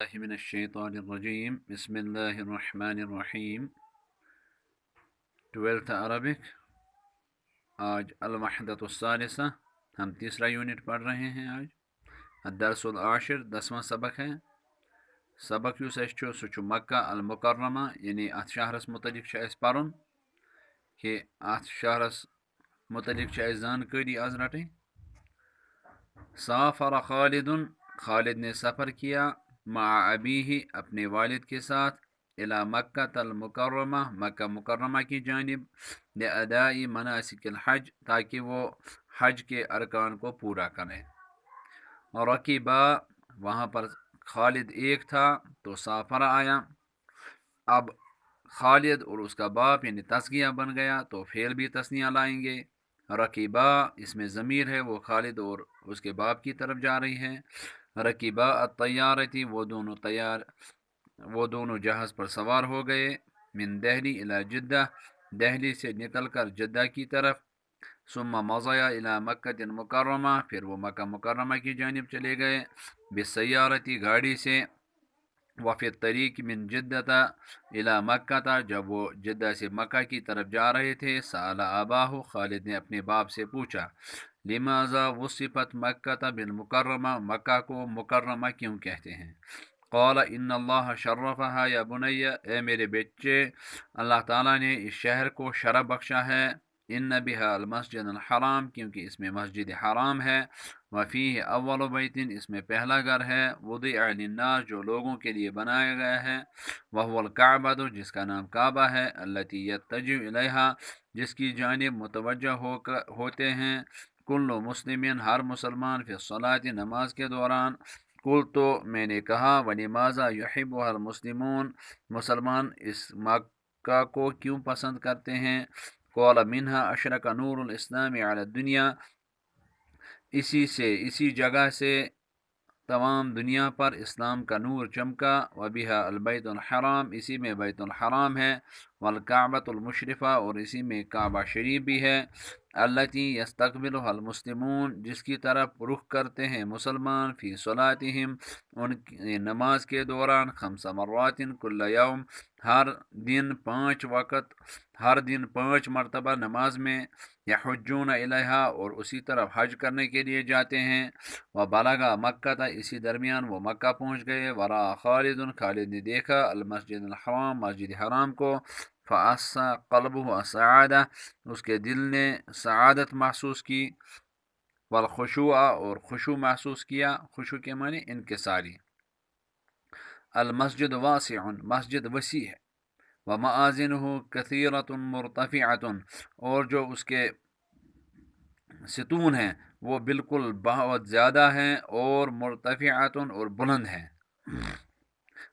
मिनश्शैतानिर्रजीम बिस्मिल्लाहिर्रहमानिर्रहीम 12th Arabic. आज अल-वहदतुस्सालिसा हम तीसरा यूनिट पढ़ रहे हैं। आज अद-दर्सुल आशिर 10वां सबक है। सबक युस सु मक्का अल-मुकर्रमा यानी अथ शहरस मुतलिक पढ़ुन कि अथ शहरस मुतलिक जानकारी आज रटें। साफर खालिदुन, खालिद ने सफ़र किया मा अबीही अपने वालिद के साथ इला मक्का तल मुकर्रमा, मक्का मुकर्रमा की जानिब अदाई मनासिकिल हज, ताकि वो हज के अरकान को पूरा करें। और रकीबा वहाँ पर खालिद एक था तो साफर आया। अब खालिद और उसका बाप यानी तस्गिया बन गया तो फेल भी तस्निया लाएंगे। रकीबा इसमें ज़मीर है, वो खालिद और उसके बाप की तरफ जा रही है। रकीबा अत-तैयारती, वो दोनों जहाज़ पर सवार हो गए। मिन दहली इला जिद्दा, दहली से निकल कर जिद्दा की तरफ। सुम्मा मज़या इला मक्का मुकर्रमा, फिर वो मक्का मुकर्रमा की जानिब चले गए। बिस्सय्यारती, गाड़ी से। वफ़िर तरीक़ मिन जिद्दता इला मक्का था, जब वो जिद्दा से मक्का की तरफ जा रहे थे। साला अबाहु, खालिद ने अपने बाप से पूछा, लिमाज़ा वुसिफ़त मक्का बिल मुकर्रमा, मक्का को मुकर्रमा क्यों कहते हैं। क़ाल इन्नल्लाह शर्रफ़हा या बुनय्या, ए मेरे बच्चे, अल्लाह ताला ने इस शहर को शरफ़ बख्शा है। इन्न बिहा अल मस्जिद अल हराम, क्योंकि इसमें मस्जिद हराम है। वफ़ीह अव्वल बैतिन, इसमें पहला घर है। वुदिअ लिन्नास, जो लोगों के लिए बनाया गया है। वहुवल काबा, जिसका नाम काबा है। अल्लती यत्तजु इलैहा, जिसकी जानिब मुतवज्जह होते हैं। कुल्लु मुस्लिमिन, हर मुसलमान, फिर सलाती, नमाज के दौरान। कुल, तो मैंने कहा, वलिमाज़ा युहिब्बुहल मुस्लिमून, मुसलमान इस मक्का को क्यों पसंद करते हैं। क़ाल मिन्हा अशरक नूरुल इस्लाम अला दुनिया, इसी जगह से तमाम दुनिया पर इस्लाम का नूर चमका। वबिहा अल बैतुल हराम, इसी में बैतुल हराम है। वल काबतुल मुशरिफा, और इसी में काबा शरीफ भी है। अल्लती यस्तकबिलुहल मुस्लिमून, जिसकी तरफ रुख करते हैं मुसलमान। फ़ी सलातिहिम, उनकी नमाज के दौरान। खम्सा मर्रातिन कुल्ल यौम, हर दिन 5 वक़्त, हर दिन 5 मरतबा नमाज में। यहुज्जून इलैहा, और उसी तरफ हज करने के लिए जाते हैं। व बलगा मक्का था, इसी दरमियान वो मक्का पहुँच गए। वरा खालिदुन, खालिद ने देखा अल मस्जिद अल हराम, मस्जिद हराम को। फ़अस्सा क़ल्बुहु अस्साअदा, उसके दिल ने सआदत महसूस की। वल खुशूआ, और खुशू महसूस किया। खुशू के माने इनकिसारी। अल मस्जिद वासिउन, मस्जिद वसी है। व मआज़िनुहु कसीरतुन मुर्तफ़िअतुन, और जो उसके सितून हैं वो बिल्कुल बहुत ज़्यादा हैं। और मुर्तफ़िअतुन, और बुलंद हैं।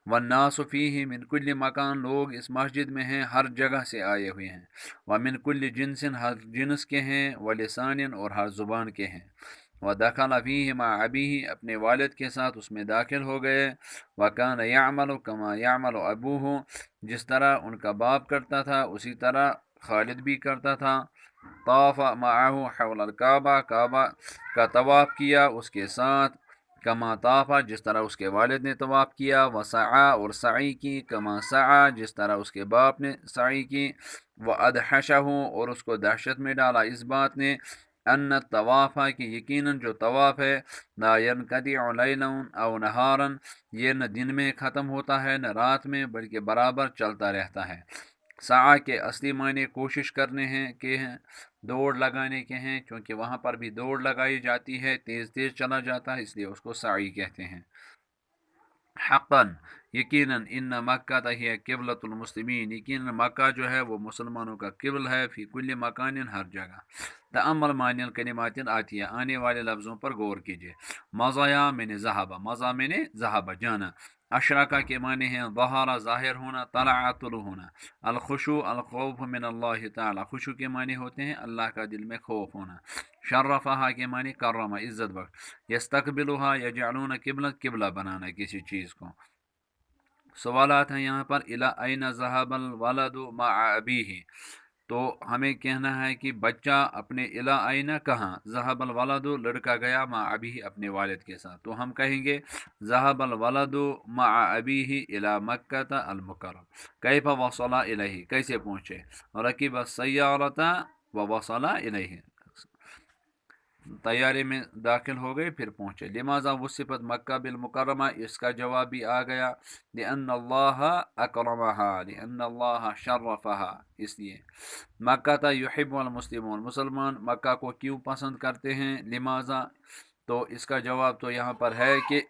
वन्नासु फ़ीही मिन कुल्ली मकान, लोग इस मस्जिद में हैं, हर जगह से आए हुए हैं। व मिन कुल्ली जिन्सिन, हर जिन्स के हैं। व लिसानिन, और हर ज़ुबान के हैं। व दखल फ़ीही मा अबीही, अपने वालिद के साथ उसमें दाखिल हो गए। व कान यअमलु कमा यअमलु अबूहु, जिस तरह उनका बाप करता था उसी तरह खालिद भी करता था। ताफ़ा माअहु हौलल काबा, काबा का तवाफ़ किया उसके साथ। कमा ताफ़ा, जिस तरह उसके वालिद ने तवाफ़ किया। व सआ, और सई की। कमा सआ, जिस तरह उसके बाप ने सई की। व अदहशहु, और उसको दहशत में डाला इस बात ने। अन्न तवाफ़ा, कि यकीनन जो तवाफ़ है। ला यनक़तिउ लैलन औ नहारन, ये न दिन में ख़त्म होता है न रात में, बल्कि बराबर चलता रहता है। सआ के असली मायने कोशिश करने के हैं, दौड़ लगाने के हैं, क्योंकि वहाँ पर भी दौड़ लगाई जाती है, तेज़ तेज़ चला जाता है, इसलिए उसको साई कहते हैं। हक़न, यकीनन, इन्न मक्का तहिया क़िबलतुल मुस्लिमीन, यकीनन मक्का जो है वो मुसलमानों का क़िबल है। फ़ी कुल्ली मकानिन, हर जगह। तअम्मल मानिल कलिमातिन आतिया, आने वाले लफ्ज़ों पर गौर कीजिए। मज़ाया मैंने ज़हाबा, मज़ा मैंने ज़हाबा जाना। अशरका के माने हैं ज़हरा ज़ाहिर होना, तलअ तुलू होना। अल खुशू अल खौफ मिन अल्लाह ताला, खुशू के माने होते हैं अल्लाह का दिल में खौफ होना। शर्रफ़हा के माने कर्रमा, इज़्ज़त बख्श। यस्तकबिलुहा यजअलून क़िबला, क़िबला बनाना किसी चीज़ को। सवालात हैं यहाँ पर। इला ऐन ज़हबल वलदु मअ अबीही, تو ہمیں کہنا ہے کہ بچہ اپنے الا آئینہ کہاں، ذہب الولد لڑکا گیا مع ابیہ اپنے والد کے ساتھ، تو ہم کہیں گے ذہب الولد مع ابیہ الی مکہ المکرم، کیف وصل الیہ، کیسے پہنچے، رکب السیارۃ ووصل الیہ، طیارے میں داخل ہو گئے پھر پہنچے۔ لماذا وصفت مکہ بالمکرمہ، اس کا جواب بھی آ گیا، لأن اللہ اکرمہا، لأن اللہ شرفہا، اس لیے مکہ یحب المسلمون، مسلمان مکہ کو کیوں پسند کرتے ہیں، لماذا، تو اس کا جواب تو یہاں پر ہے کہ